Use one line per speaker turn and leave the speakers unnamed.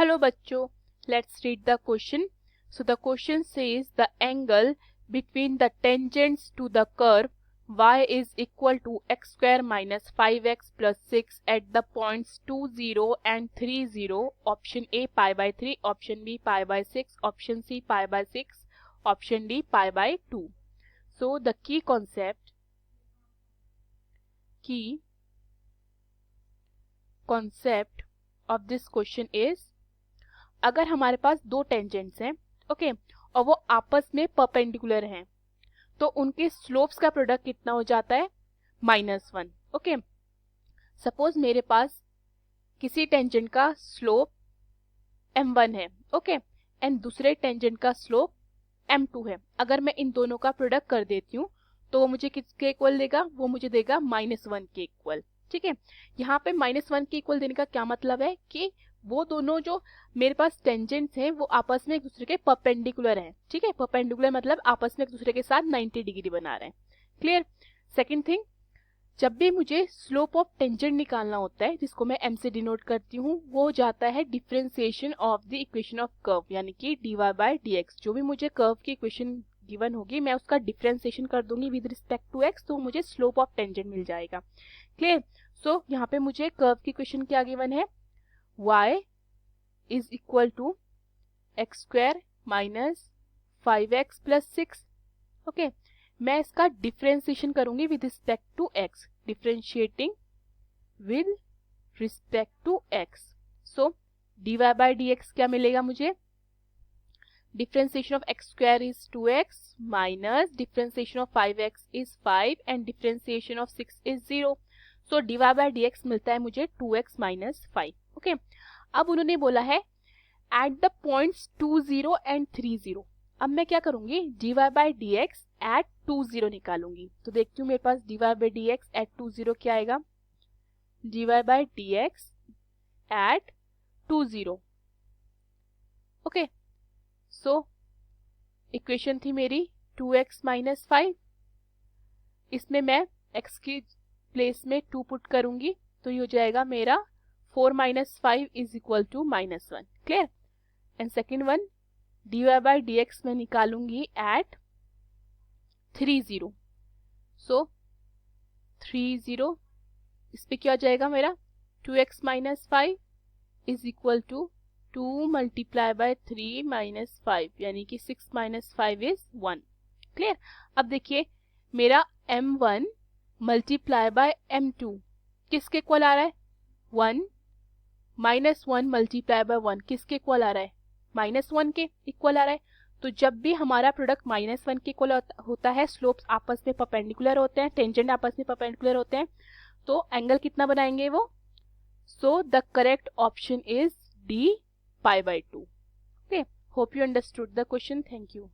Hello bachcho, let's read the question. So the question says the angle between the tangents to the curve y is equal to x square minus 5x plus 6 at the points 2, 0 and 3, 0. Option A pi by 3, option B pi by 6, option C pi by 6, option D pi by 2. So the key concept of this question is, अगर हमारे पास दो tangents हैं okay और वो आपस में perpendicular हैं तो उनके स्लोप्स का प्रोडक्ट कितना हो जाता है -1. ओके, सपोज मेरे पास किसी टेंजेंट का स्लोप m1 है ओके एंड दूसरे टेंजेंट का स्लोप m2 है. अगर मैं इन दोनों का प्रोडक्ट कर देती हूँ तो वो मुझे किसके इक्वल देगा, वो मुझे देगा -1 के इक्वल. ठीक है, यहाँ पे -1 के इक्वल देने का क्या मतलब है कि वो दोनों जो मेरे पास टेंजेंट्स हैं वो आपस में एक दूसरे के परपेंडिकुलर हैं. ठीक है, परपेंडिकुलर मतलब आपस में एक दूसरे के साथ 90 डिग्री बना रहे हैं. क्लियर. सेकंड थिंग, जब भी मुझे स्लोप ऑफ टेंजेंट निकालना होता है जिसको मैं m से डिनोट करती हूँ वो हो जाता है differentiation of the equation of curve, यानी कि dy बाय dx. जो भी मुझे कर्व की इक्वेशन गिवन होगी मैं उसका डिफरेंशिएशन कर दूंगी विद रिस्पेक्ट टू x, तो मुझे स्लोप ऑफ टेंजेंट मिल जाएगा. क्लियर. सो यहाँ पे मुझे कर्व की इक्वेशन क्या गिवन है, y is equal to x square minus 5x plus 6. Okay, मैं इसका डिफरेंशिएशन करूंगी with respect to x, differentiating with respect to x. So dy by dx क्या मिलेगा मुझे, differentiation of x square is 2x minus differentiation of 5x is 5 and differentiation of 6 is 0. So dy by dx मिलता है मुझे 2x minus 5. Okay, अब उन्होंने बोला है एट द पॉइंट्स 2, 0 एंड 3, 0. अब मैं क्या करूंगी, dy by dx एट 2, 0 निकालूंगी. तो देखती हूँ मेरे पास dy by dx एट 2, 0 क्या आएगा, dy by dx at 2, 0. Okay, so equation थी मेरी 2x minus 5. इसमें मैं x की प्लेस में 2 पुट करूंगी तो ये हो जाएगा मेरा 4 minus 5 is equal to -1. Clear. And second one dy by dx मैं निकालूंगी एट 3, 0. सो 3, 0 इस पे क्या हो जाएगा मेरा 2x minus 5 is equal to 2 multiply by 3 minus 5 यानी कि 6 minus 5 is 1. क्लियर. अब देखिए मेरा m1 मल्टीप्लाई बाय m2 किसके इक्वल आ रहा है, 1 -1 मल्टीप्लाई बाय 1 किसके इक्वल आ रहा है, -1 के इक्वल आ रहा है. तो जब भी हमारा प्रोडक्ट -1 के इक्वल होता है, स्लोप्स आपस में परपेंडिकुलर होते हैं, टेंजेंट आपस में परपेंडिकुलर होते हैं, तो एंगल कितना बनाएंगे वो. So the correct option is D pi by 2. Okay, hope you understood the question. Thank you.